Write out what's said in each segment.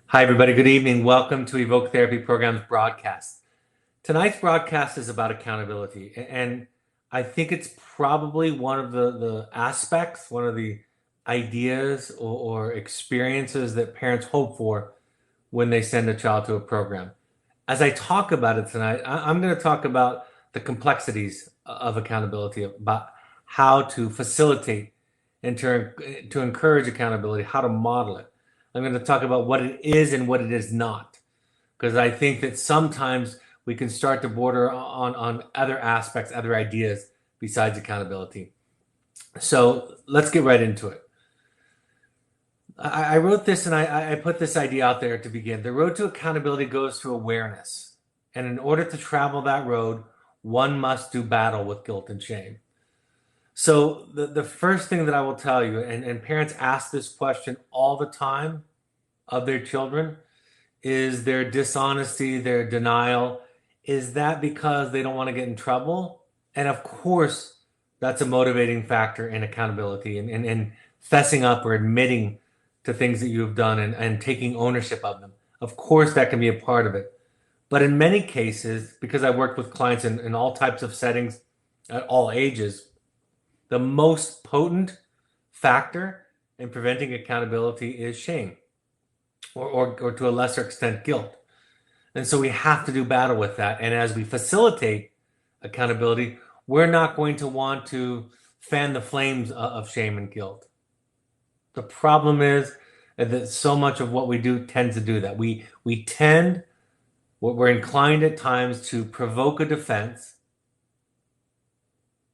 Hi, everybody. Good evening. Welcome to Evoke Therapy Program's broadcast. Tonight's broadcast is about accountability, and I think it's probably one of the aspects, one of the ideas or experiences that parents hope for when they send a child to a program. As I talk about it tonight, I'm going to talk about the complexities of accountability, about how to facilitate and to encourage accountability, how to model it. I'm going to talk about what it is and what it is not, because I think that sometimes we can start to border on other aspects, other ideas besides accountability. So let's get right into it. I wrote this and I put this idea out there to begin. The road to accountability goes through awareness. And in order to travel that road, one must do battle with guilt and shame. So the first thing that I will tell you, and parents ask this question all the time of their children, is their dishonesty, their denial. Is that because they don't want to get in trouble? And of course, that's a motivating factor in accountability and fessing up or admitting to things that you've done and taking ownership of them. Of course, that can be a part of it. But in many cases, because I worked with clients in all types of settings at all ages, the most potent factor in preventing accountability is shame or to a lesser extent, guilt. And so we have to do battle with that. And as we facilitate accountability, we're not going to want to fan the flames of shame and guilt. The problem is that so much of what we do tends to do that. We're inclined at times to provoke a defense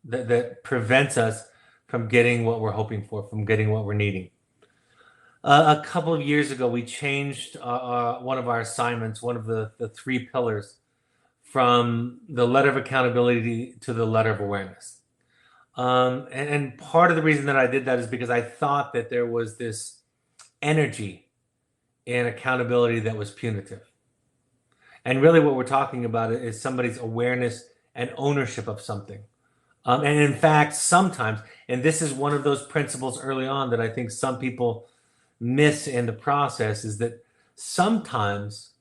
that prevents us from getting what we're hoping for, from getting what we're needing. A couple of years ago, we changed one of our assignments, one of the three pillars, from the letter of accountability to the letter of awareness. And part of the reason that I did that is because I thought that there was this energy in accountability that was punitive. And really, what we're talking about is somebody's awareness and ownership of something. And in fact, sometimes, and this is one of those principles early on that I think some people miss in the process, is that sometimes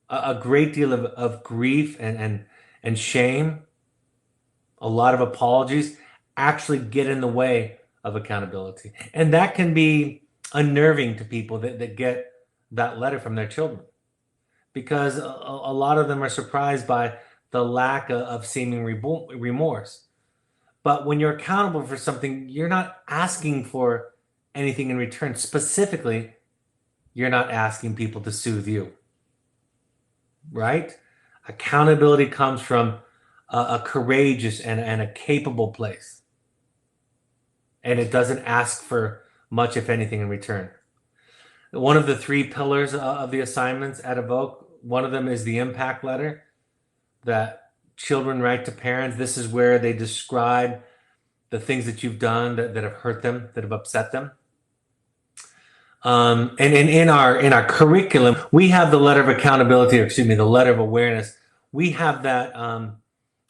a great deal of grief and shame, a lot of apologies actually get in the way of accountability. And that can be unnerving to people that get that letter from their children because a lot of them are surprised by the lack of seeming remorse. But when you're accountable for something, you're not asking for anything in return. Specifically, you're not asking people to soothe you, right? Accountability comes from a courageous and a capable place. And it doesn't ask for much, if anything, in return. One of the three pillars of the assignments at Evoke, one of them is the impact letter that children write to parents. This is where they describe the things that you've done that have hurt them, that have upset them. And in our curriculum, we have the letter of accountability, or excuse me, the letter of awareness. We have that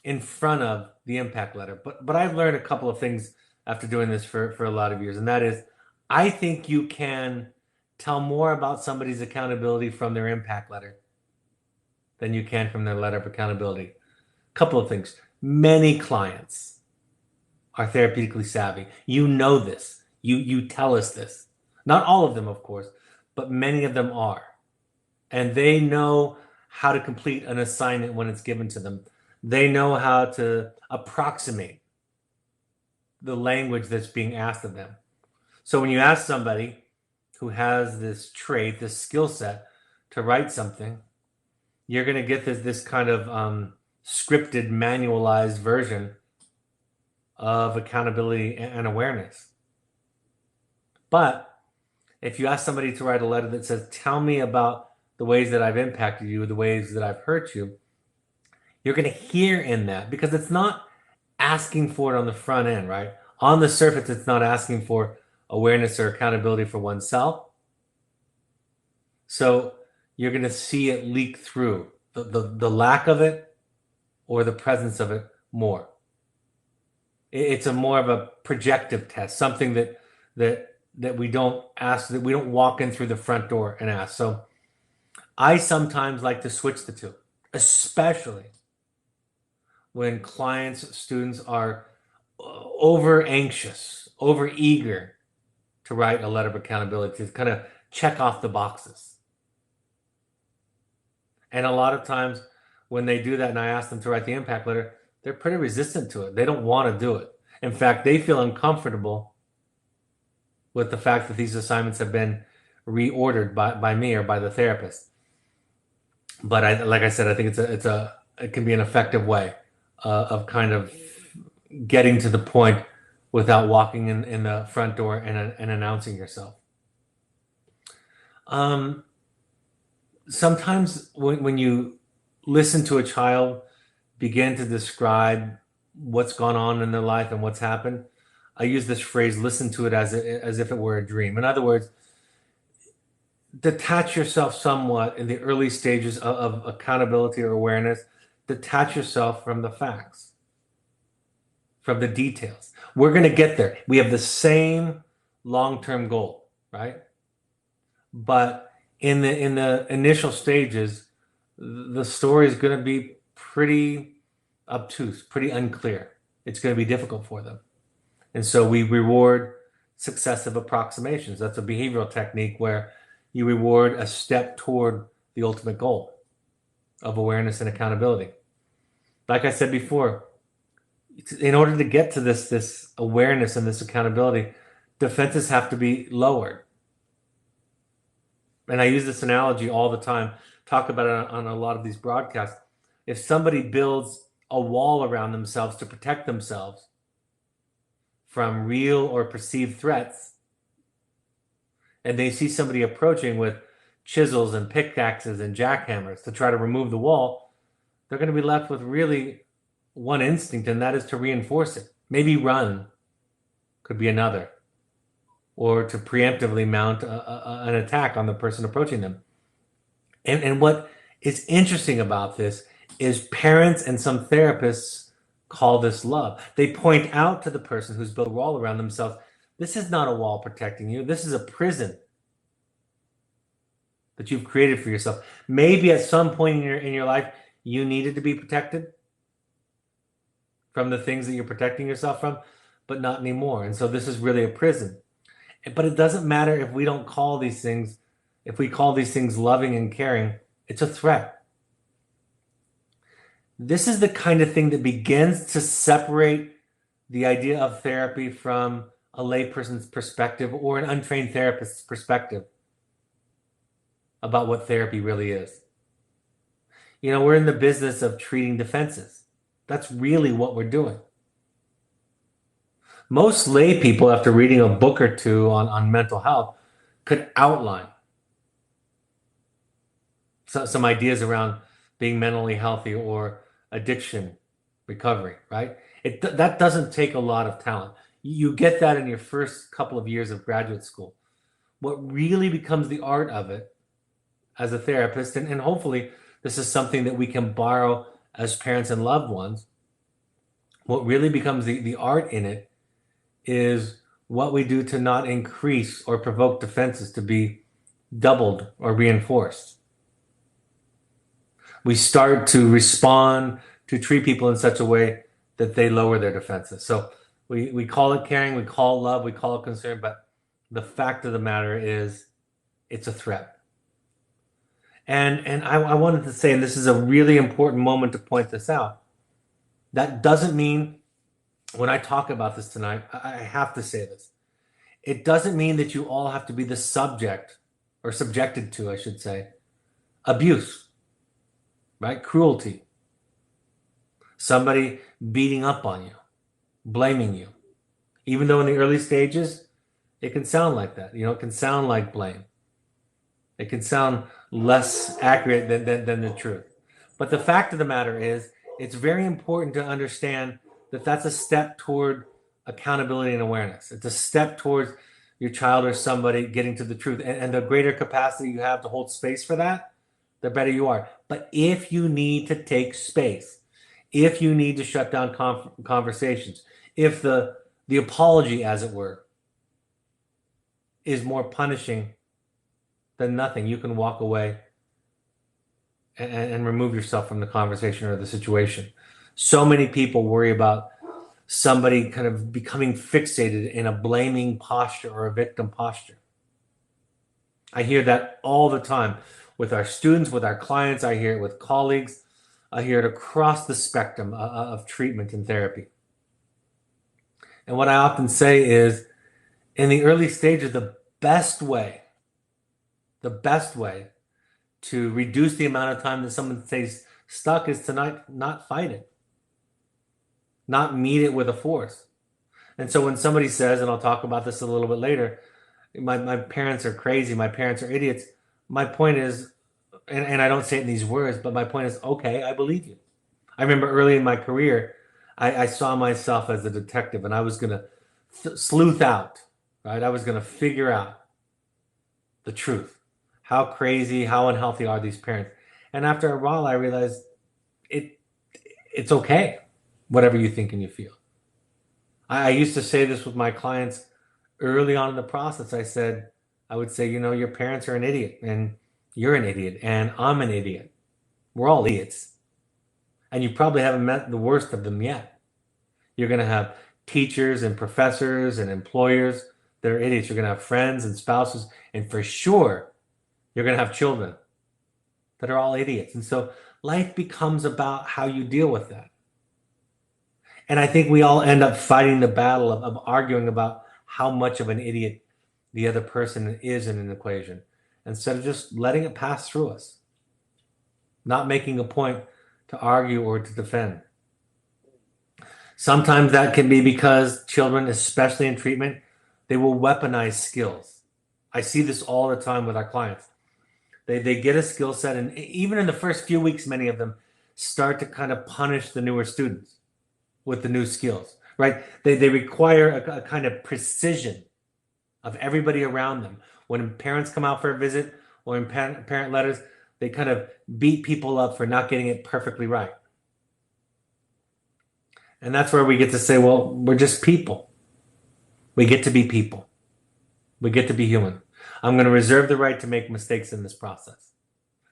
in front of the impact letter. But I've learned a couple of things after doing this for a lot of years, and that is, I think you can tell more about somebody's accountability from their impact letter than you can from their letter of accountability. Couple of things. Many clients are therapeutically savvy. You know this. You tell us this. Not all of them, of course, but many of them are. And they know how to complete an assignment when it's given to them. They know how to approximate the language that's being asked of them. So when you ask somebody who has this trait, this skill set to write something, you're going to get this kind of scripted, manualized version of accountability and awareness. But if you ask somebody to write a letter that says, tell me about the ways that I've impacted you, the ways that I've hurt you, you're going to hear in that, because it's not asking for it on the front end, right? On the surface, it's not asking for awareness or accountability for oneself. So you're going to see it leak through the lack of it or the presence of it more. It's a more of a projective test, something that we don't ask, that we don't walk in through the front door and ask. So I sometimes like to switch the two, especially when clients, students are over anxious, over eager to write a letter of accountability to kind of check off the boxes. And a lot of times when they do that and I ask them to write the impact letter, they're pretty resistant to it. They don't want to do it. In fact, they feel uncomfortable with the fact that these assignments have been reordered by me or by the therapist. But like I said, I think it can be an effective way of kind of getting to the point without walking in the front door and announcing yourself. Sometimes when you listen to a child begin to describe what's gone on in their life and what's happened, I use this phrase, listen to it as if it were a dream. In other words, detach yourself somewhat in the early stages of accountability or awareness. Detach yourself from the facts, from the details. We're going to get there. We have the same long-term goal, right? But in the initial stages, the story is going to be pretty obtuse, pretty unclear. It's going to be difficult for them. And so we reward successive approximations. That's a behavioral technique where you reward a step toward the ultimate goal of awareness and accountability. Like I said before, in order to get to this awareness and this accountability, defenses have to be lowered. And I use this analogy all the time, talk about it on a lot of these broadcasts. If somebody builds a wall around themselves to protect themselves from real or perceived threats, and they see somebody approaching with chisels and pickaxes and jackhammers to try to remove the wall, they're going to be left with really one instinct, and that is to reinforce it. Maybe run could be another, or to preemptively mount an attack on the person approaching them. And what is interesting about this is parents and some therapists call this love. They point out to the person who's built a wall around themselves, this is not a wall protecting you. This is a prison that you've created for yourself. Maybe at some point in your life, you needed to be protected from the things that you're protecting yourself from, but not anymore. And so this is really a prison. But it doesn't matter if we don't call these things, if we call these things loving and caring, it's a threat. This is the kind of thing that begins to separate the idea of therapy from a layperson's perspective or an untrained therapist's perspective about what therapy really is. You know, we're in the business of treating defenses. That's really what we're doing. Most lay people, after reading a book or two on mental health, could outline some ideas around being mentally healthy or addiction recovery, right? That doesn't take a lot of talent. You get that in your first couple of years of graduate school. What really becomes the art of it as a therapist, and hopefully this is something that we can borrow as parents and loved ones, what really becomes the art in it is what we do to not increase or provoke defenses to be doubled or reinforced. We start to respond, to treat people in such a way that they lower their defenses. So we call it caring, we call it love, we call it concern, but the fact of the matter is it's a threat. And I wanted to say, and this is a really important moment to point this out, that doesn't mean, when I talk about this tonight, I have to say this. It doesn't mean that you all have to be the subject, or subjected to, I should say, abuse, right? Cruelty. Somebody beating up on you, blaming you. Even though in the early stages, it can sound like that. You know, it can sound like blame. It can sound less accurate than the truth. But the fact of the matter is, it's very important to understand that that's a step toward accountability and awareness. It's a step towards your child or somebody getting to the truth. And the greater capacity you have to hold space for that, the better you are. But if you need to take space, if you need to shut down conversations, if the apology, as it were, is more punishing than nothing, you can walk away and remove yourself from the conversation or the situation. So many people worry about somebody kind of becoming fixated in a blaming posture or a victim posture. I hear that all the time with our students, with our clients. I hear it with colleagues. I hear it across the spectrum of treatment and therapy. And what I often say is, in the early stages, the best way to reduce the amount of time that someone stays stuck is to not fight it, not meet it with a force. And so when somebody says, and I'll talk about this a little bit later, my parents are crazy, my parents are idiots, my point is, and I don't say it in these words, but my point is, okay, I believe you. I remember early in my career, I saw myself as a detective, and I was going to sleuth out, right? I was going to figure out the truth. How crazy, how unhealthy are these parents? And after a while, I realized it it's okay, whatever you think and you feel. I used to say this with my clients early on in the process. I would say, your parents are an idiot, and you're an idiot, and I'm an idiot. We're all idiots. And you probably haven't met the worst of them yet. You're going to have teachers and professors and employers that are idiots. You're going to have friends and spouses, and for sure, you're going to have children that are all idiots. And so life becomes about how you deal with that. And I think we all end up fighting the battle of arguing about how much of an idiot the other person is in an equation, instead of just letting it pass through us, not making a point to argue or to defend. Sometimes that can be because children, especially in treatment, they will weaponize skills. I see this all the time with our clients. They get a skill set, and even in the first few weeks, many of them start to kind of punish the newer students with the new skills, right? They require a kind of precision of everybody around them. When parents come out for a visit or in parent letters, they kind of beat people up for not getting it perfectly right. And that's where we get to say, well, we're just people. We get to be people. We get to be human. I'm going to reserve the right to make mistakes in this process.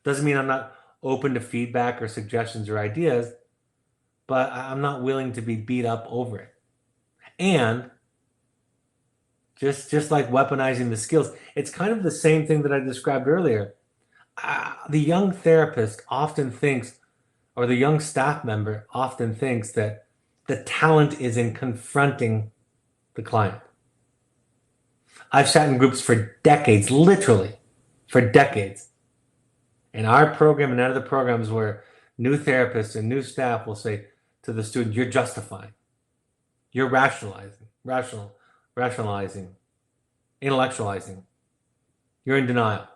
Doesn't mean I'm not open to feedback or suggestions or ideas, but I'm not willing to be beat up over it. And just like weaponizing the skills, it's kind of the same thing that I described earlier. The young therapist often thinks, or the young staff member often thinks, that the talent is in confronting the client. I've sat in groups for decades, literally for decades. In our program and other programs where new therapists and new staff will say to the student, you're justifying, you're rationalizing, intellectualizing, you're in denial.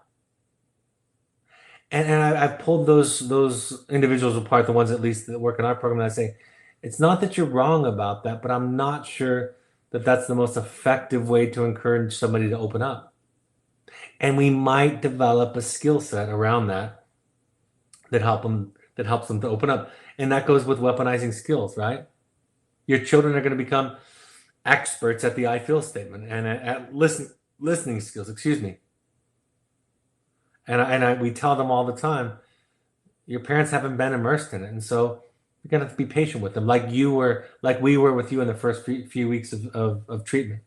And I've pulled those individuals apart, the ones at least that work in our program, and I say, it's not that you're wrong about that, but I'm not sure that that's the most effective way to encourage somebody to open up. And we might develop a skill set around that helps them to open up. And that goes with weaponizing skills, right? Your children are going to become experts at the I feel statement and at listening skills, excuse me. And we tell them all the time, your parents haven't been immersed in it. And so you're going to have to be patient with them, like we were with you in the first few weeks of treatment.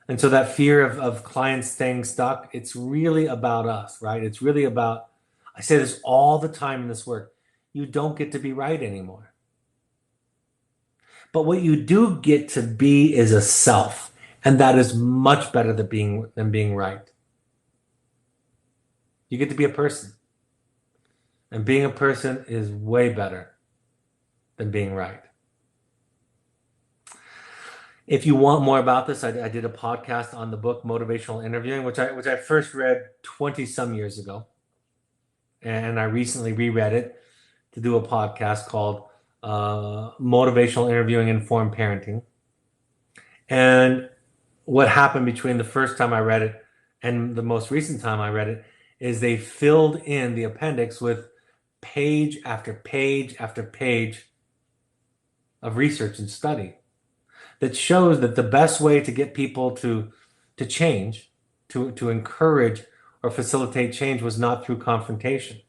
And so that fear of clients staying stuck, it's really about us, right? It's really about, I say this all the time in this work, you don't get to be right anymore. But what you do get to be is a self, and that is much better than being right. You get to be a person. And being a person is way better than being right. If you want more about this, I did a podcast on the book Motivational Interviewing, which I first read 20 some years ago. And I recently reread it to do a podcast called Motivational Interviewing Informed Parenting. And what happened between the first time I read it and the most recent time I read it is they filled in the appendix with page after page after page of research and study that shows that the best way to get people to change, to encourage or facilitate change, was not through confrontation.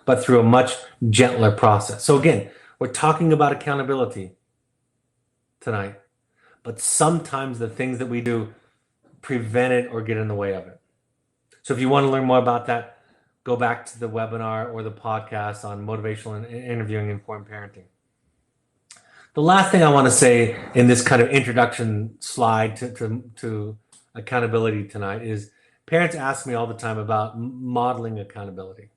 but through a much gentler process. So again, we're talking about accountability tonight, but sometimes the things that we do prevent it or get in the way of it. So if you want to learn more about that, go back to the webinar or the podcast on motivational and interviewing informed parenting. The last thing I want to say in this kind of introduction slide to accountability tonight is parents ask me all the time about modeling accountability.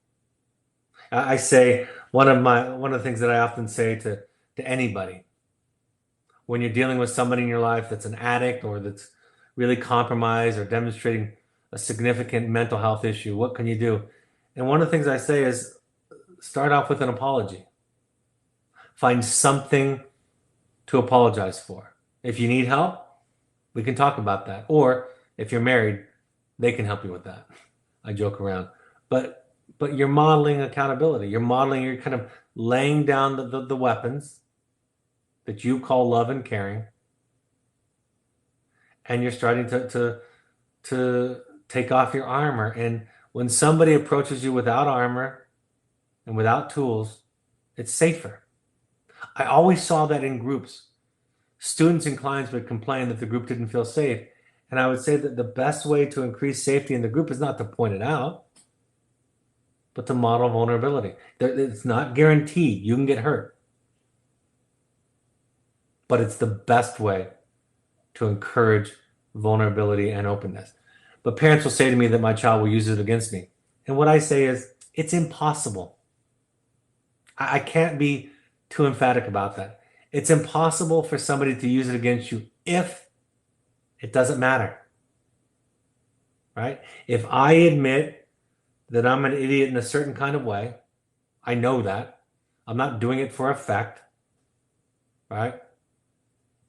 I say one of the things that I often say to anybody when you're dealing with somebody in your life that's an addict or that's really compromised or demonstrating a significant mental health issue, what can you do? And one of the things I say is start off with an apology. Find something to apologize for. If you need help, we can talk about that. Or if you're married, they can help you with that. I joke around. But you're modeling accountability. You're kind of laying down the weapons that you call love and caring. And you're starting to take off your armor. And when somebody approaches you without armor and without tools, it's safer. I always saw that in groups. Students and clients would complain that the group didn't feel safe. And I would say that the best way to increase safety in the group is not to point it out, but to model vulnerability. It's not guaranteed. You can get hurt. But it's the best way to encourage vulnerability and openness. But parents will say to me that my child will use it against me. And what I say is, it's impossible. I can't be too emphatic about that. It's impossible for somebody to use it against you if it doesn't matter, right? If I admit that I'm an idiot in a certain kind of way, I know that. I'm not doing it for effect, right?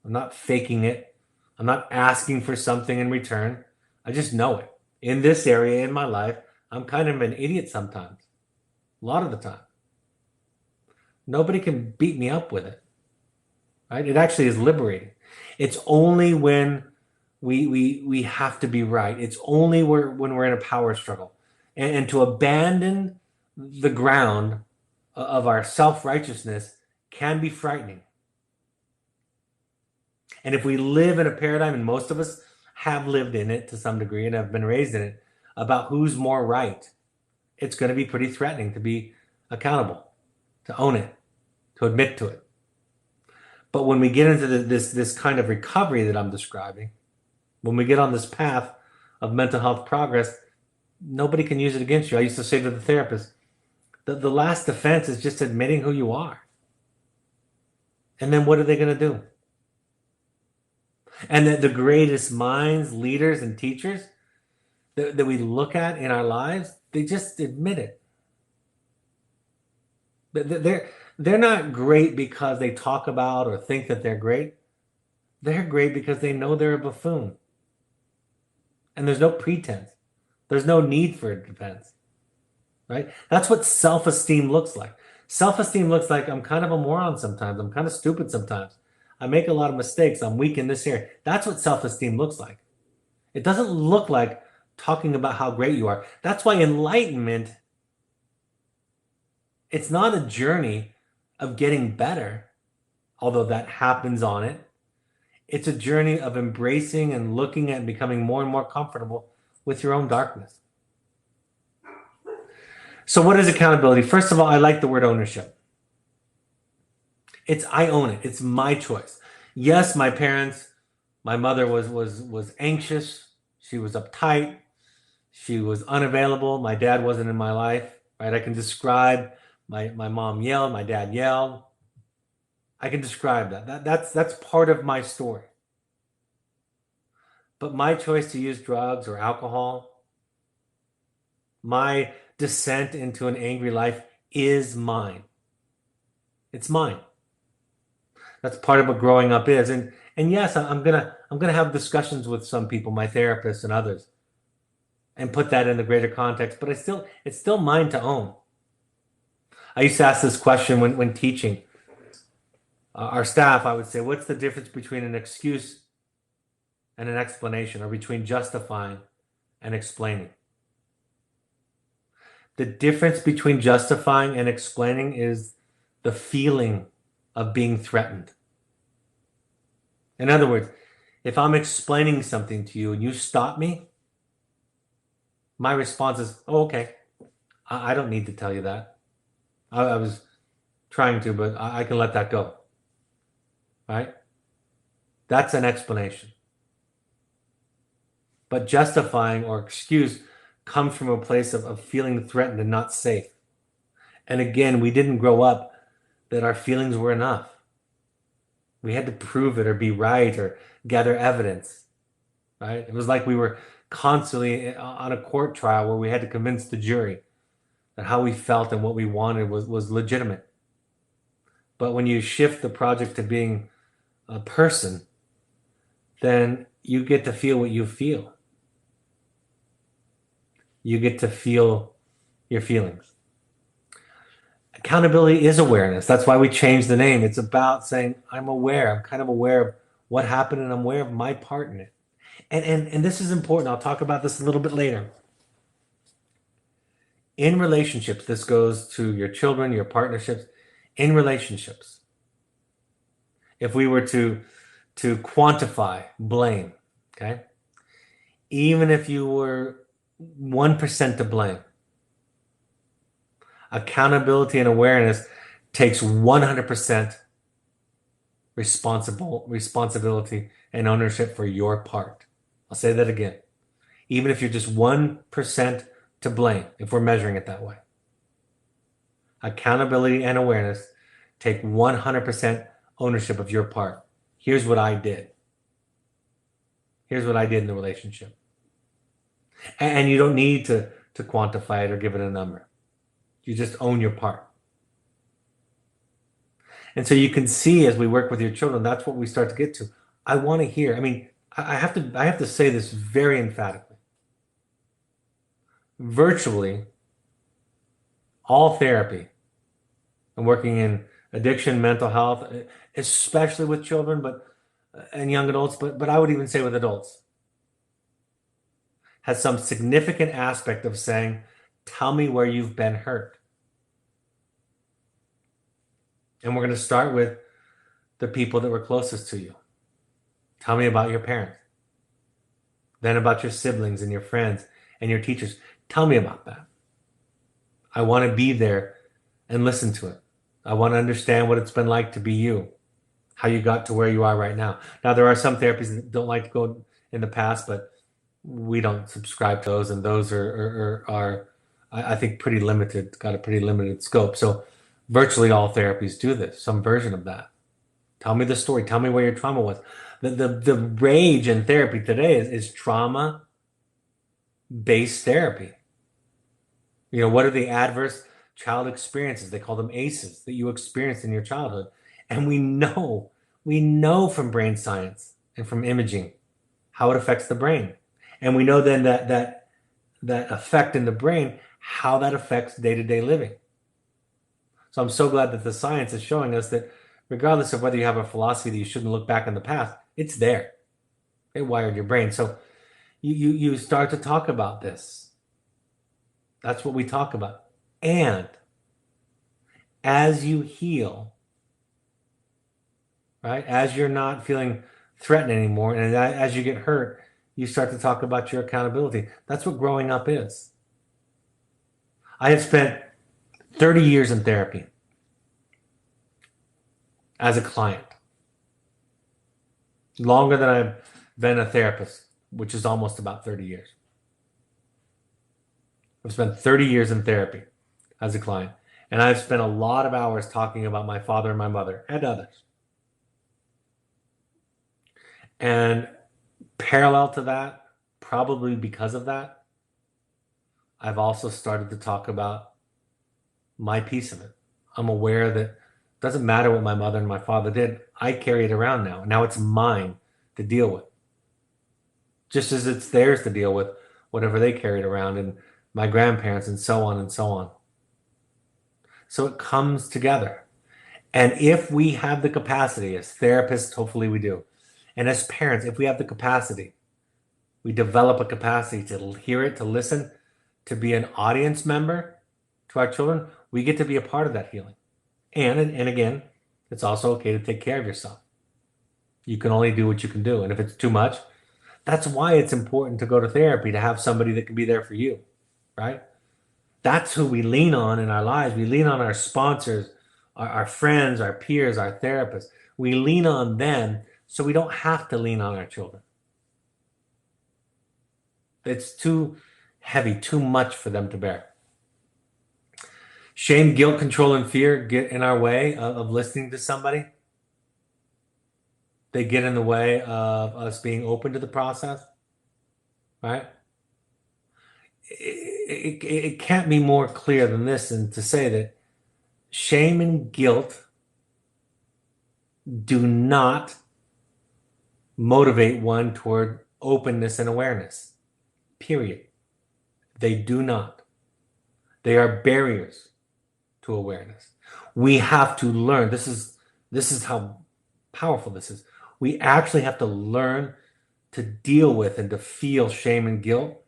I'm not faking it. I'm not asking for something in return. I just know it. In this area in my life, I'm kind of an idiot sometimes, a lot of the time. Nobody can beat me up with it, right? It actually is liberating. It's only when we have to be right. It's only when we're in a power struggle. And to abandon the ground of our self-righteousness can be frightening. And if we live in a paradigm, and most of us have lived in it to some degree and have been raised in it, about who's more right, it's going to be pretty threatening to be accountable, to own it, to admit to it. But when we get into this kind of recovery that I'm describing, when we get on this path of mental health progress, nobody can use it against you. I used to say to the therapist, the last defense is just admitting who you are. And then what are they going to do? And that the greatest minds, leaders, and teachers that we look at in our lives, they just admit it. They're not great because they talk about or think that they're great. They're great because they know they're a buffoon. And there's no pretense. There's no need for a defense, right? That's what self-esteem looks like. Self-esteem looks like I'm kind of a moron sometimes. I'm kind of stupid sometimes. I make a lot of mistakes. I'm weak in this area. That's what self-esteem looks like. It doesn't look like talking about how great you are. That's why enlightenment, it's not a journey of getting better, although that happens on it. It's a journey of embracing and looking at and becoming more and more comfortable with your own darkness. So what is accountability? First of all, I like the word ownership. I own it. It's my choice. Yes, my parents, my mother was anxious. She was uptight. She was unavailable. My dad wasn't in my life, right? I can describe my mom yelled, my dad yelled. I can describe that. That's part of my story. But my choice to use drugs or alcohol, my descent into an angry life is mine. It's mine. That's part of what growing up is. And yes, I'm gonna have discussions with some people, my therapists and others, and put that in the greater context. But it's still mine to own. I used to ask this question when teaching our staff. I would say, what's the difference between an excuse and an explanation, or between justifying and explaining? The difference between justifying and explaining is the feeling of being threatened. In other words, if I'm explaining something to you and you stop me, my response is, oh, okay, I don't need to tell you that. I was trying to, but I can let that go. Right? That's an explanation. But justifying or excuse comes from a place of feeling threatened and not safe. And again, we didn't grow up that our feelings were enough. We had to prove it or be right or gather evidence, right? It was like we were constantly on a court trial where we had to convince the jury that how we felt and what we wanted was legitimate. But when you shift the project to being a person, then you get to feel what you feel. You get to feel your feelings. Accountability is awareness. That's why we changed the name. It's about saying, I'm aware. I'm kind of aware of what happened and I'm aware of my part in it. And this is important. I'll talk about this a little bit later. In relationships, this goes to your children, your partnerships, in relationships. If we were to quantify blame, okay? Even if you were 1% to blame, accountability and awareness takes 100% responsibility and ownership for your part. I'll say that again. Even if you're just 1% to blame, if we're measuring it that way. Accountability and awareness take 100% ownership of your part. Here's what I did. Here's what I did in the relationship. And you don't need to quantify it or give it a number. You just own your part. And so you can see as we work with your children, that's what we start to get to. I want to hear. I mean, I have to say this very emphatically. Virtually all therapy and working in addiction, mental health, especially with children, and young adults, but I would even say with adults, has some significant aspect of saying, tell me where you've been hurt. And we're going to start with the people that were closest to you. Tell me about your parents. Then about your siblings and your friends and your teachers. Tell me about that. I want to be there and listen to it. I want to understand what it's been like to be you, how you got to where you are right now. Now, there are some therapies that don't like to go in the past, but we don't subscribe to those, and those are I think, pretty limited, got a pretty limited scope. So virtually all therapies do this, some version of that. Tell me the story. Tell me where your trauma was. The rage in therapy today is trauma-based therapy. You know, what are the adverse child experiences? They call them ACEs that you experienced in your childhood. And we know from brain science and from imaging how it affects the brain. And we know then that effect in the brain, how that affects day-to-day living. So I'm so glad that the science is showing us that regardless of whether you have a philosophy that you shouldn't look back in the past, it's there. It wired your brain. So you start to talk about this. That's what we talk about. And as you heal, right, as you're not feeling threatened anymore, and as you get hurt, you start to talk about your accountability. That's what growing up is. I have spent 30 years in therapy as a client. Longer than I've been a therapist, which is almost about 30 years. I've spent 30 years in therapy as a client. And I've spent a lot of hours talking about my father and my mother and others. And parallel to that, probably because of that, I've also started to talk about my piece of it. I'm aware that it doesn't matter what my mother and my father did. I carry it around now. Now it's mine to deal with. Just as it's theirs to deal with whatever they carried around, and my grandparents, and so on and so on. So it comes together. And if we have the capacity, as therapists, hopefully we do, and as parents, if we have the capacity, we develop a capacity to hear it, to listen, to be an audience member, to our children, we get to be a part of that healing. And again, it's also okay to take care of yourself. You can only do what you can do. And if it's too much, that's why it's important to go to therapy, to have somebody that can be there for you, right? That's who we lean on in our lives. We lean on our sponsors, our friends, our peers, our therapists. We lean on them so we don't have to lean on our children. It's too heavy, too much for them to bear. Shame, guilt, control, and fear get in our way of listening to somebody. They get in the way of us being open to the process, right? It can't be more clear than this and to say that shame and guilt do not motivate one toward openness and awareness. Period. They do not. They are barriers to awareness. We have to learn. This is how powerful this is. We actually have to learn to deal with and to feel shame and guilt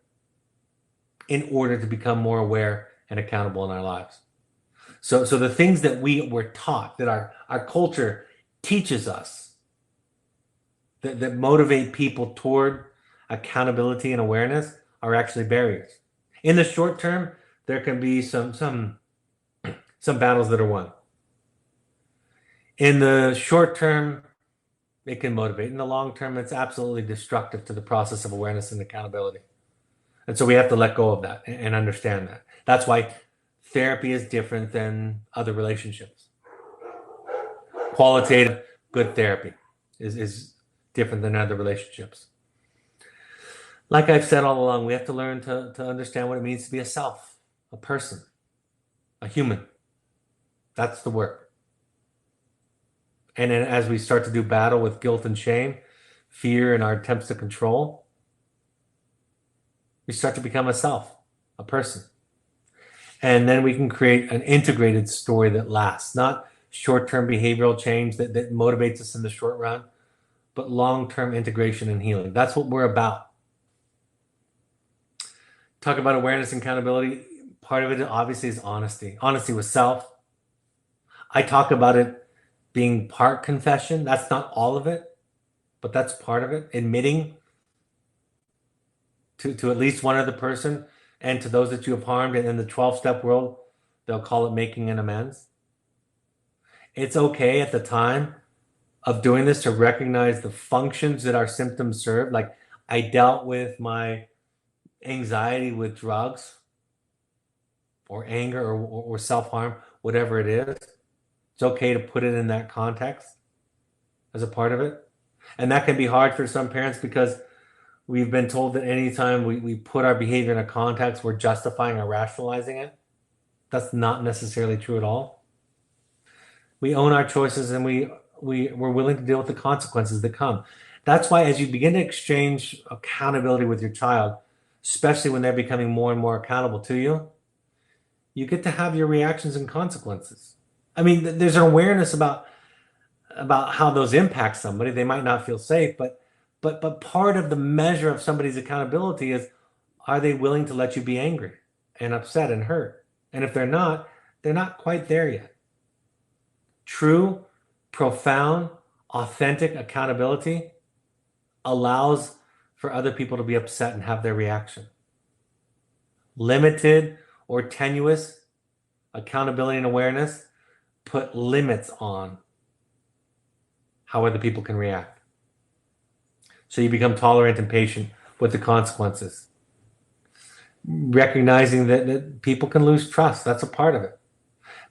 in order to become more aware and accountable in our lives. So the things that we were taught, that our culture teaches us, that motivate people toward accountability and awareness are actually barriers. In the short term, there can be some battles that are won. In the short term, it can motivate. In the long term, it's absolutely destructive to the process of awareness and accountability. And so we have to let go of that and understand that. That's why therapy is different than other relationships. Qualitative, good therapy is different than other relationships. Like I've said all along, we have to learn to understand what it means to be a self, a person, a human. That's the work. And then as we start to do battle with guilt and shame, fear, and our attempts to control, we start to become a self, a person. And then we can create an integrated story that lasts, not short-term behavioral change that motivates us in the short run, but long-term integration and healing. That's what we're about. Talk about awareness and accountability. Part of it obviously is honesty. Honesty with self. I talk about it being part confession. That's not all of it, but that's part of it. Admitting to at least one other person and to those that you have harmed. And in the 12-step world, they'll call it making an amends. It's okay at the time of doing this to recognize the functions that our symptoms serve. Like, I dealt with my anxiety with drugs or anger or self-harm, whatever it is. It's okay to put it in that context as a part of it. And that can be hard for some parents because we've been told that anytime we put our behavior in a context, we're justifying or rationalizing it. That's not necessarily true at all. We own our choices and we're willing to deal with the consequences that come. That's why as you begin to exchange accountability with your child, especially when they're becoming more and more accountable to you, you get to have your reactions and consequences. I mean, there's an awareness about how those impact somebody. They might not feel safe, but part of the measure of somebody's accountability is, are they willing to let you be angry and upset and hurt? And if they're not quite there yet. True, profound, authentic accountability allows for other people to be upset and have their reaction. Limited or tenuous accountability and awareness put limits on how other people can react. So you become tolerant and patient with the consequences. Recognizing that people can lose trust. That's a part of it.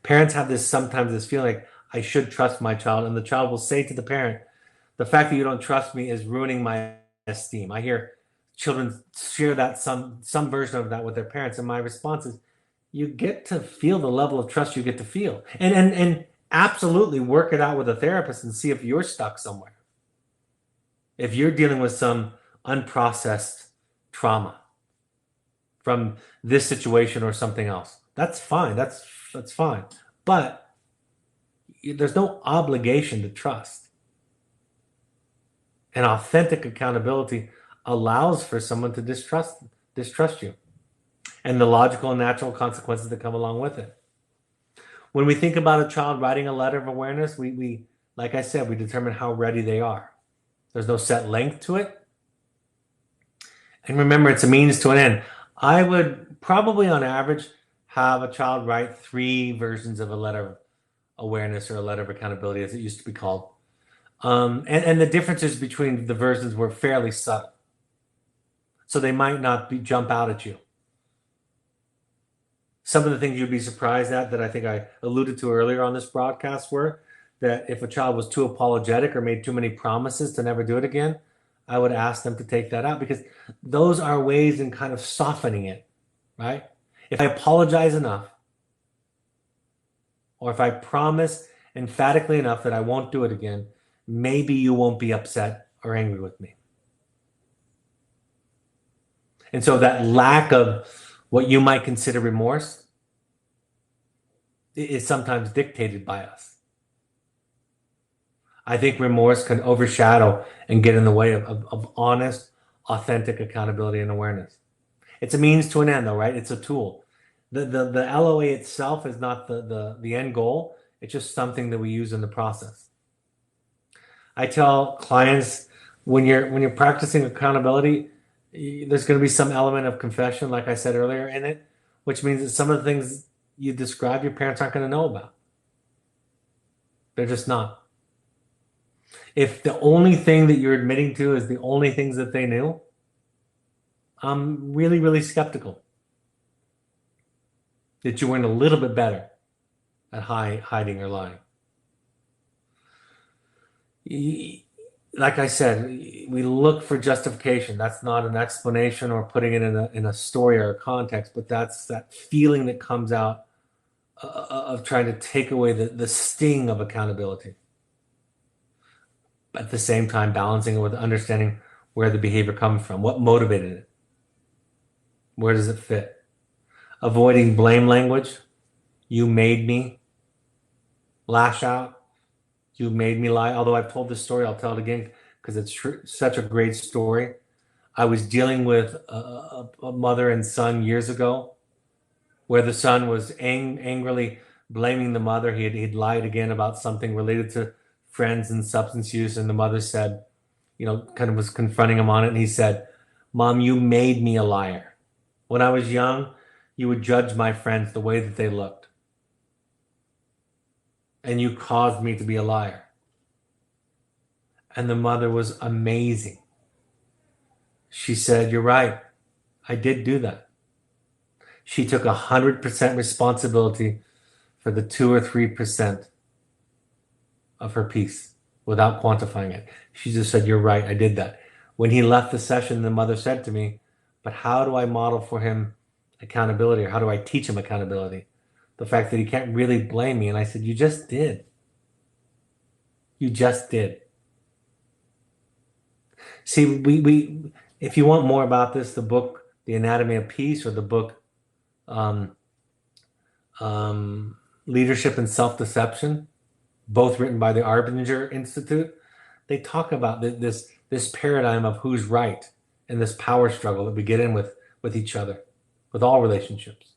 Parents have sometimes this feeling like, I should trust my child. And the child will say to the parent, the fact that you don't trust me is ruining my esteem. I hear children share that some version of that with their parents. And my response is, you get to feel the level of trust you get to feel. And absolutely work it out with a therapist and see if you're stuck somewhere. If you're dealing with some unprocessed trauma from this situation or something else, that's fine. That's fine. But there's no obligation to trust. And authentic accountability allows for someone to distrust you. and the logical and natural consequences that come along with it. When we think about a child writing a letter of awareness, we like I said, we determine how ready they are. There's no set length to it. And remember, it's a means to an end. I would probably, on average, have a child write 3 versions of a letter of awareness or a letter of accountability, as it used to be called. And the differences between the versions were fairly subtle. So they might not jump out at you. Some of the things you'd be surprised at that I think I alluded to earlier on this broadcast were that if a child was too apologetic or made too many promises to never do it again, I would ask them to take that out, because those are ways in kind of softening it, right? If I apologize enough, or if I promise emphatically enough that I won't do it again, maybe you won't be upset or angry with me. And so that lack of what you might consider remorse is sometimes dictated by us. I think remorse can overshadow and get in the way of honest, authentic accountability and awareness. It's a means to an end, though, right? It's a tool. The LOA itself is not the end goal. It's just something that we use in the process. I tell clients, when you're practicing accountability, there's going to be some element of confession, like I said earlier, in it, which means that some of the things you describe, your parents aren't going to know about. They're just not. If the only thing that you're admitting to is the only things that they knew, I'm really, really skeptical that you weren't a little bit better at hiding or lying. Like I said, we look for justification. That's not an explanation or putting it in a story or a context, but that's that feeling that comes out of trying to take away the sting of accountability. At the same time, balancing it with understanding where the behavior comes from, what motivated it, where does it fit. Avoiding blame language. You made me lash out. You made me lie. Although I've told this story, I'll tell it again because it's such a great story. I was dealing with a mother and son years ago, where the son was angrily blaming the mother. He'd lied again about something related to friends and substance use, and the mother said, kind of was confronting him on it, and he said, "Mom, you made me a liar. When I was young, you would judge my friends the way that they looked, and you caused me to be a liar." And the mother was amazing. She said, "You're right. I did do that." She took 100% responsibility for the 2 or 3% of her piece without quantifying it. She just said, "You're right. I did that." When he left the session, the mother said to me, "But how do I model for him accountability, or how do I teach him accountability? The fact that he can't really blame me." And I said, "You just did. You just did." See, we if you want more about this, the book, The Anatomy of Peace, or the book, um, Leadership and Self-Deception, both written by the Arbinger Institute, they talk about this paradigm of who's right and this power struggle that we get in with each other, with all relationships.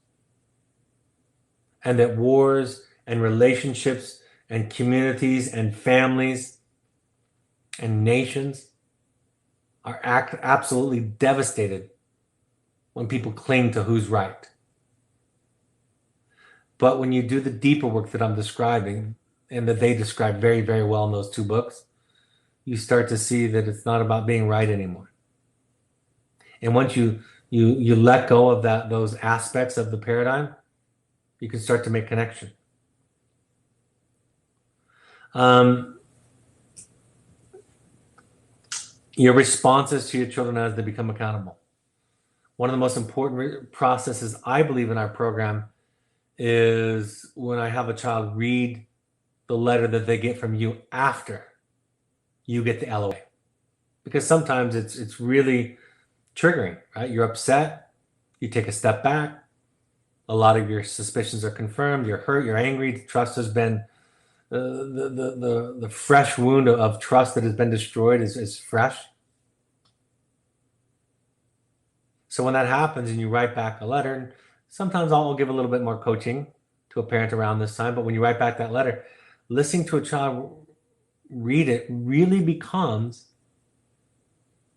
And that wars and relationships and communities and families and nations are absolutely devastated when people cling to who's right. But when you do the deeper work that I'm describing, and that they describe very, very well in those 2 books, you start to see that it's not about being right anymore. And once you let go of those aspects of the paradigm, you can start to make connection. Your responses to your children as they become accountable. One of the most important processes I believe in our program is when I have a child read the letter that they get from you after you get the LOA. Because sometimes it's really triggering, right? You're upset, you take a step back, a lot of your suspicions are confirmed, you're hurt, you're angry, trust has been, the fresh wound of trust that has been destroyed is fresh. So when that happens and you write back a letter, and sometimes I'll give a little bit more coaching to a parent around this time, but when you write back that letter, listening to a child read it really becomes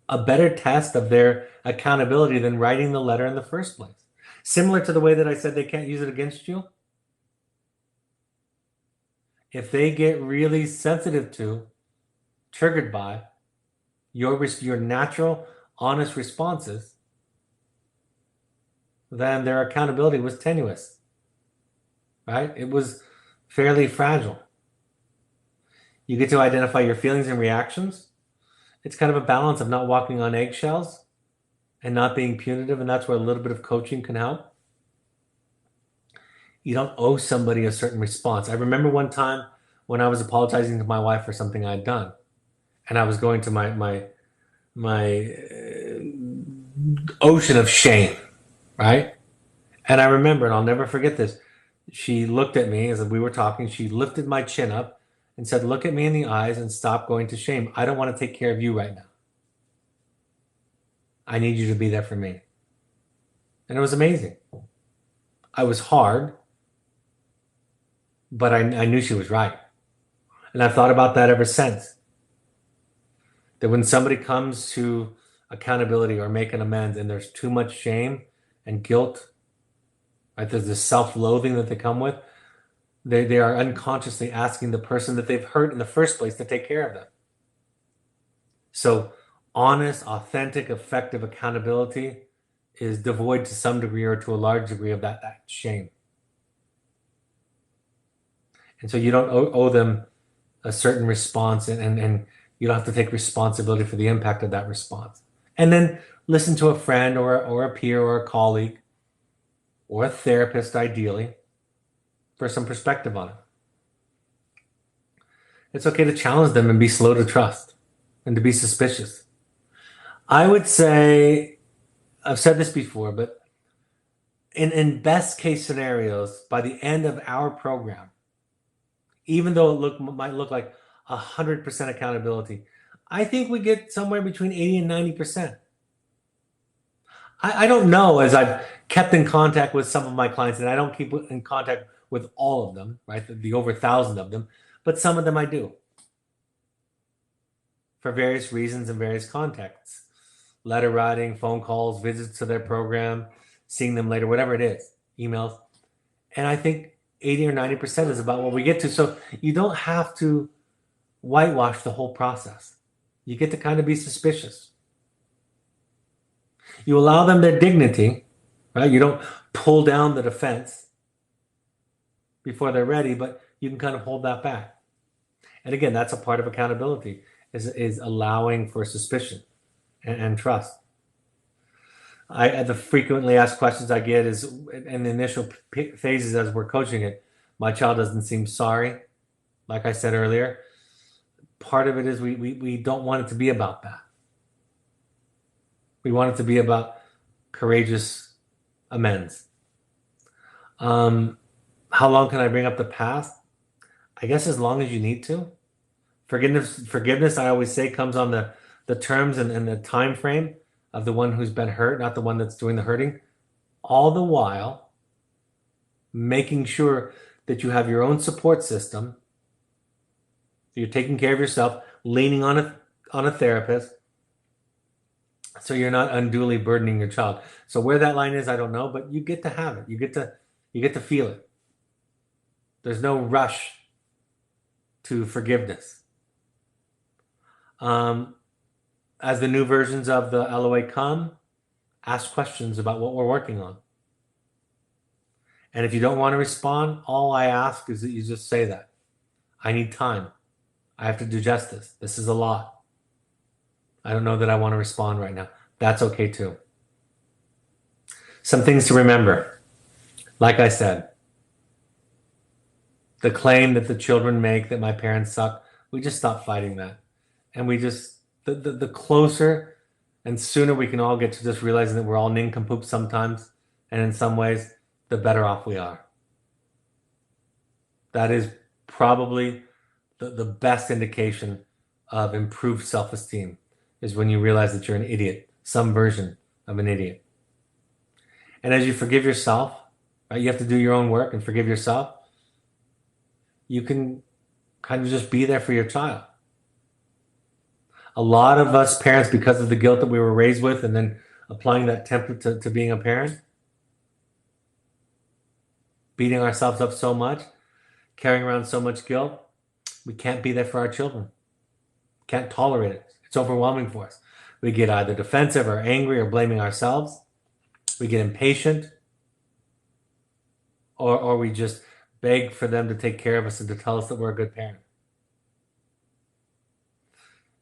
a better test of their accountability than writing the letter in the first place. Similar to the way that I said they can't use it against you. If they get really sensitive to, triggered by your natural, honest responses, then their accountability was tenuous, right? It was fairly fragile. You get to identify your feelings and reactions. It's kind of a balance of not walking on eggshells and not being punitive, and that's where a little bit of coaching can help. You don't owe somebody a certain response. I remember one time when I was apologizing to my wife for something I'd done, and I was going to my ocean of shame, right? And I remember, and I'll never forget this. She looked at me as we were talking. She lifted my chin up and said, "Look at me in the eyes and stop going to shame. I don't want to take care of you right now. I need you to be there for me." And it was amazing. I was hard, but I knew she was right. And I've thought about that ever since. That when somebody comes to accountability or make an amends and there's too much shame and guilt, right? There's this self-loathing that they come with. They are unconsciously asking the person that they've hurt in the first place to take care of them. So honest, authentic, effective accountability is devoid to some degree or to a large degree of that shame. And so you don't owe them a certain response, and you don't have to take responsibility for the impact of that response. And then listen to a friend or a peer or a colleague or a therapist, ideally, for some perspective on it. It's okay to challenge them and be slow to trust and to be suspicious. I would say, I've said this before, but in best case scenarios, by the end of our program, even though might look like 100% accountability, I think we get somewhere between 80 and 90%. I don't know, as I've kept in contact with some of my clients, and I don't keep in contact with all of them, right? The over 1,000 of them, but some of them I do for various reasons and various contexts. Letter writing, phone calls, visits to their program, seeing them later, whatever it is, emails. And I think 80 or 90% is about what we get to. So you don't have to whitewash the whole process. You get to kind of be suspicious. You allow them their dignity, right? You don't pull down the defense before they're ready, but you can kind of hold that back. And again, that's a part of accountability, is allowing for suspicion and trust. The frequently asked questions I get is in the initial phases as we're coaching it, my child doesn't seem sorry. Like I said earlier, part of it is we don't want it to be about that. We want it to be about courageous amends. How long can I bring up the past? I guess as long as you need to. Forgiveness, I always say, comes on the terms and the time frame of the one who's been hurt, not the one that's doing the hurting. All the while, making sure that you have your own support system. You're taking care of yourself, leaning on a therapist, so you're not unduly burdening your child. So where that line is, I don't know, but you get to have it. You get to feel it. There's no rush to forgiveness. As the new versions of the LOA come, ask questions about what we're working on. And if you don't want to respond, all I ask is that you just say that. I need time. I have to digest this. This is a lot. I don't know that I want to respond right now. That's okay too. Some things to remember. Like I said, the claim that the children make that my parents suck, we just stop fighting that. And we just, the closer and sooner we can all get to just realizing that we're all nincompoops sometimes, and in some ways, the better off we are. That is probably the best indication of improved self-esteem, is when you realize that you're an idiot, some version of an idiot. And as you forgive yourself, right, you have to do your own work and forgive yourself. You can kind of just be there for your child. A lot of us parents, because of the guilt that we were raised with and then applying that template to being a parent, beating ourselves up so much, carrying around so much guilt, we can't be there for our children. Can't tolerate it. It's overwhelming for us. We get either defensive or angry or blaming ourselves. We get impatient, or we just beg for them to take care of us and to tell us that we're a good parent.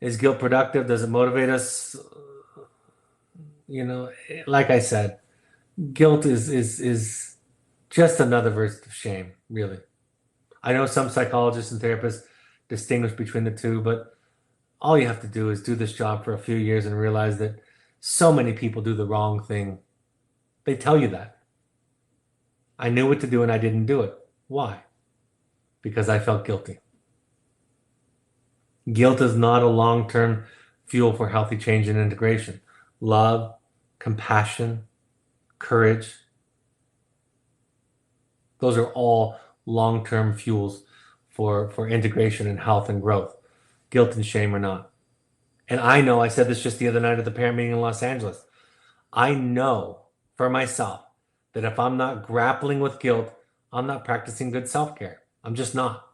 Is guilt productive? Does it motivate us? Like I said, guilt is just another version of shame, really. I know some psychologists and therapists distinguish between the two, but all you have to do is do this job for a few years and realize that so many people do the wrong thing. They tell you that. I knew what to do and I didn't do it. Why? Because I felt guilty. Guilt is not a long-term fuel for healthy change and integration. Love, compassion, courage, those are all long-term fuels for integration and health and growth. Guilt and shame are not. And I know, I said this just the other night at the parent meeting in Los Angeles, I know for myself that if I'm not grappling with guilt, I'm not practicing good self-care. I'm just not.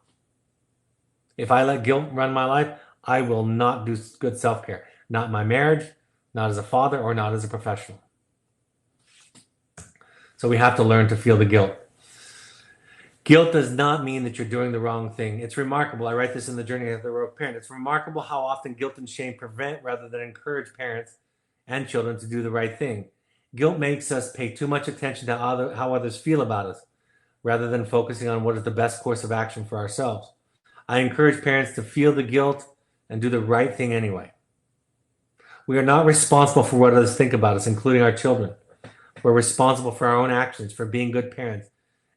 If I let guilt run my life, I will not do good self-care. Not in my marriage, not as a father, or not as a professional. So we have to learn to feel the guilt. Guilt does not mean that you're doing the wrong thing. It's remarkable. I write this in the Journey of the Rogue Parent. It's remarkable how often guilt and shame prevent rather than encourage parents and children to do the right thing. Guilt makes us pay too much attention to how others feel about us rather than focusing on what is the best course of action for ourselves. I encourage parents to feel the guilt and do the right thing anyway. We are not responsible for what others think about us, including our children. We're responsible for our own actions, for being good parents,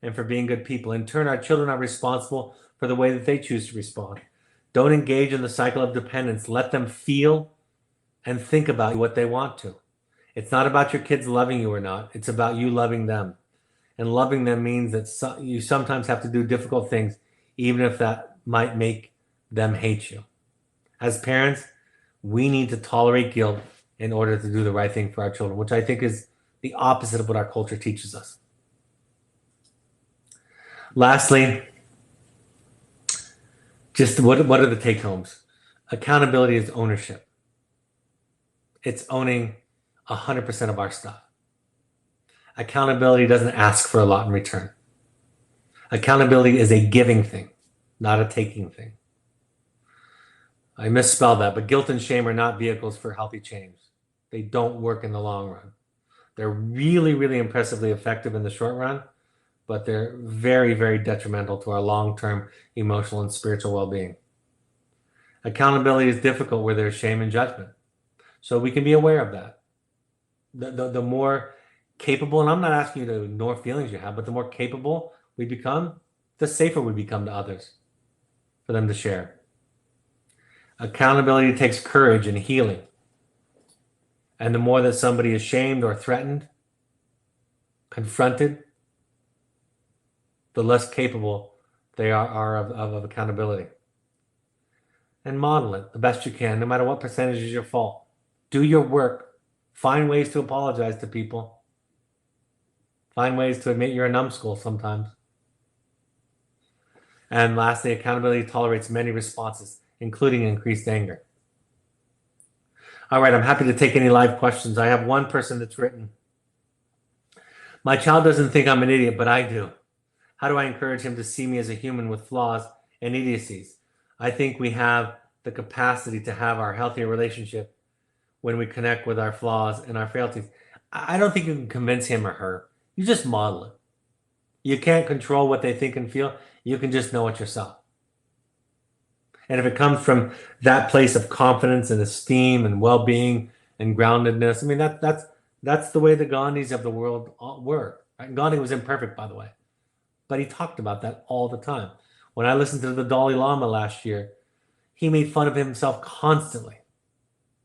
and for being good people. In turn, our children are responsible for the way that they choose to respond. Don't engage in the cycle of dependence. Let them feel and think about what they want to. It's not about your kids loving you or not. It's about you loving them. And loving them means that you sometimes have to do difficult things, even if that might make them hate you. As parents, we need to tolerate guilt in order to do the right thing for our children, which I think is the opposite of what our culture teaches us. Lastly, just what are the take homes? Accountability is ownership. It's owning 100% of our stuff. Accountability doesn't ask for a lot in return. Accountability is a giving thing, not a taking thing. I misspelled that, but guilt and shame are not vehicles for healthy change. They don't work in the long run. They're really, really impressively effective in the short run, but they're very, very detrimental to our long-term emotional and spiritual well-being. Accountability is difficult where there's shame and judgment. So we can be aware of that. The more capable, and I'm not asking you to ignore feelings you have, but the more capable we become, the safer we become to others for them to share. Accountability takes courage and healing. And the more that somebody is shamed or threatened, confronted, the less capable they are of accountability. And model it the best you can, no matter what percentage is your fault. Do your work. Find ways to apologize to people. Find ways to admit you're a numbskull sometimes. And lastly, accountability tolerates many responses, including increased anger. All right, I'm happy to take any live questions. I have one person that's written, my child doesn't think I'm an idiot, but I do. How do I encourage him to see me as a human with flaws and idiocies? I think we have the capacity to have our healthier relationship when we connect with our flaws and our frailties. I don't think you can convince him or her. You just model it. You can't control what they think and feel. You can just know it yourself. And if it comes from that place of confidence and esteem and well-being and groundedness, I mean, that's the way the Gandhis of the world were. Right? Gandhi was imperfect, by the way, but he talked about that all the time. When I listened to the Dalai Lama last year, he made fun of himself constantly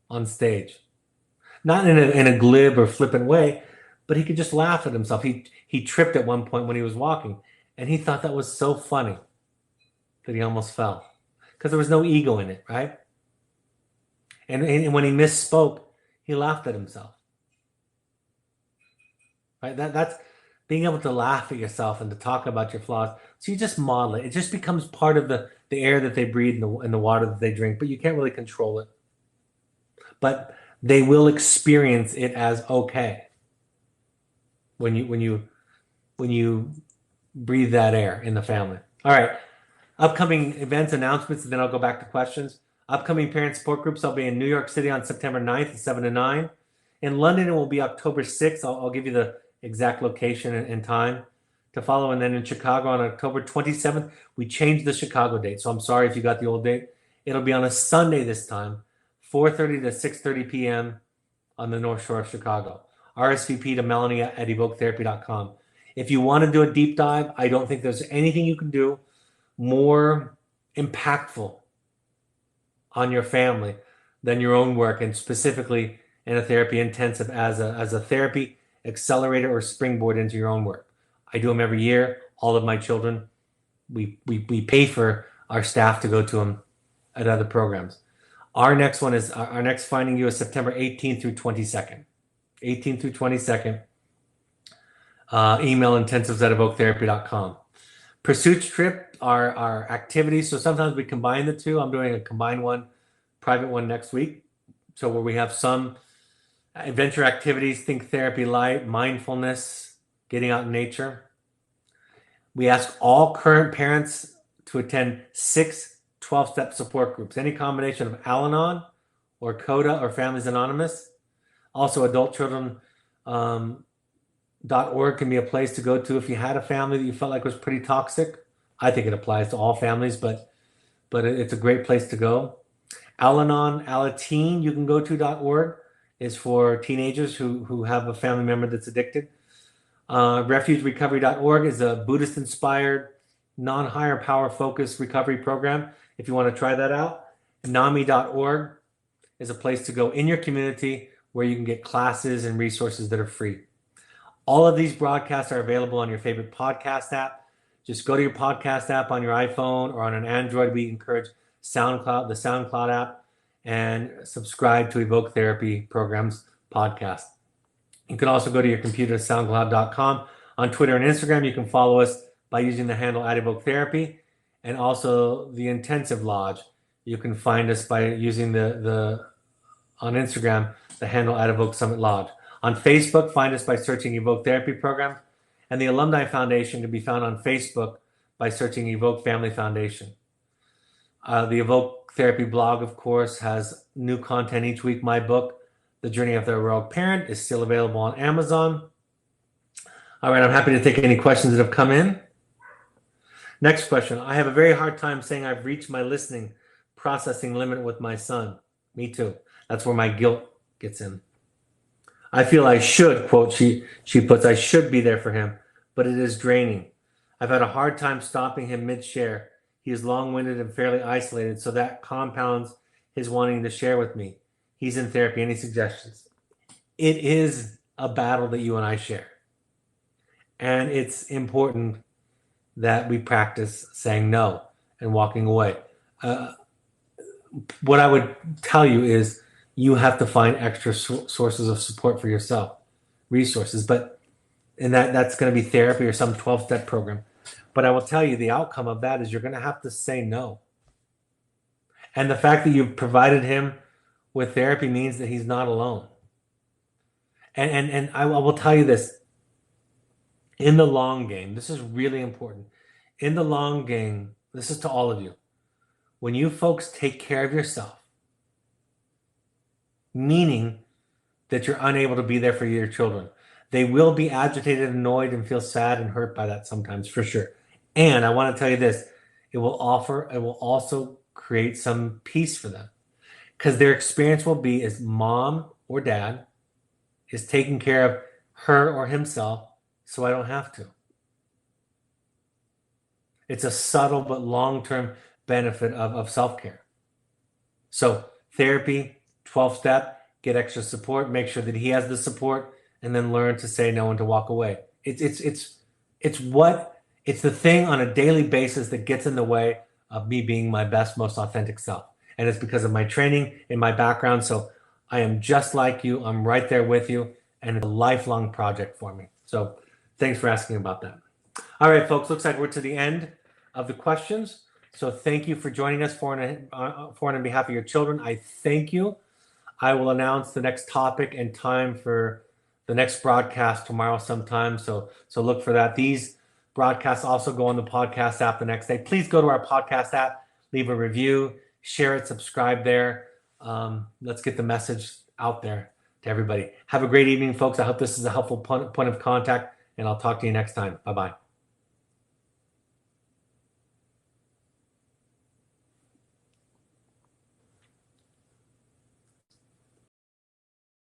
on stage. Not in a glib or flippant way, but he could just laugh at himself. He tripped at one point when he was walking, and he thought that was so funny that he almost fell because there was no ego in it, right? And when he misspoke, he laughed at himself. Right? That's being able to laugh at yourself and to talk about your flaws. So you just model it. It just becomes part of the air that they breathe and the water that they drink, but you can't really control it. But they will experience it as okay when you breathe that air in the family. All right. Upcoming events, announcements, and then I'll go back to questions. Upcoming parent support groups, I'll be in New York City on September 9th, 7 to 9. In London, it will be October 6th. I'll give you the exact location and time to follow. And then in Chicago on October 27th, we changed the Chicago date. So I'm sorry if you got the old date. It'll be on a Sunday this time, 4:30 to 6:30 p.m. on the North Shore of Chicago. RSVP to Melanie at evoketherapy.com. If you want to do a deep dive, I don't think there's anything you can do more impactful on your family than your own work, and specifically in a therapy intensive as a therapy accelerator or springboard into your own work. I do them every year. All of my children, we pay for our staff to go to them at other programs. Our next one is our next Finding You is September 18th through 22nd. 18th through 22nd. Email intensives@evoketherapy.com. Pursuit trip are activities. So sometimes we combine the two. I'm doing a combined one, private one next week. So where we have some adventure activities, think therapy light, mindfulness, getting out in nature. We ask all current parents to attend 6 12-step support groups, any combination of Al-Anon or CODA or Families Anonymous. Also, adultchildren.org can be a place to go to if you had a family that you felt like was pretty toxic. I think it applies to all families, but it's a great place to go. Al-Anon, Alateen, you can go to.org is for teenagers who have a family member that's addicted. RefugeRecovery.org is a Buddhist-inspired, non-higher power focused recovery program. If you want to try that out, NAMI.org is a place to go in your community where you can get classes and resources that are free. All of these broadcasts are available on your favorite podcast app. Just go to your podcast app on your iPhone or on an Android. We encourage the SoundCloud app, and subscribe to Evoke Therapy Programs podcast. You can also go to your computer to soundcloud.com. On Twitter and Instagram, you can follow us by using the handle @EvokeTherapy, and also the Intensive Lodge. You can find us by using on Instagram, the handle @EvokeSummit Lodge. On Facebook, find us by searching Evoke Therapy Program, and the Alumni Foundation can be found on Facebook by searching Evoke Family Foundation. The Evoke Therapy blog, of course, has new content each week. My book, The Journey of the Heroic Parent, is still available on Amazon. All right, I'm happy to take any questions that have come in. Next question. I have a very hard time saying I've reached my listening processing limit with my son. Me too. That's where my guilt gets in. I feel I should, quote, she puts, I should be there for him, but it is draining. I've had a hard time stopping him mid-share. He is long-winded and fairly isolated, so that compounds his wanting to share with me. He's in therapy. Any suggestions? It is a battle that you and I share. And it's important that we practice saying no and walking away. What I would tell you is you have to find extra sources of support for yourself, resources, and that's going to be therapy or some 12-step program. But I will tell you the outcome of that is you're going to have to say no. And the fact that you've provided him with therapy means that he's not alone. And I will tell you this, in the long game, this is really important. In the long game, this is to all of you. When you folks take care of yourself, meaning that you're unable to be there for your children, they will be agitated, annoyed, and feel sad and hurt by that sometimes, for sure. And I want to tell you this, it will also create some peace for them, because their experience will be is mom or dad is taking care of her or himself, so I don't have to. It's a subtle but long-term benefit of self-care. So therapy, 12-step, get extra support, make sure that he has the support and then learn to say no and to walk away. It's the thing on a daily basis that gets in the way of me being my best, most authentic self. And it's because of my training and my background. So I am just like you. I'm right there with you. And it's a lifelong project for me. So thanks for asking about that. All right, folks, looks like we're to the end of the questions. So thank you for joining us for and on behalf of your children. I thank you. I will announce the next topic and time for the next broadcast tomorrow sometime. So look for that. These broadcasts also go on the podcast app the next day. Please go to our podcast app, leave a review, share it, subscribe there. Let's get the message out there to everybody. Have a great evening, folks. I hope this is a helpful point of contact, and I'll talk to you next time. Bye-bye.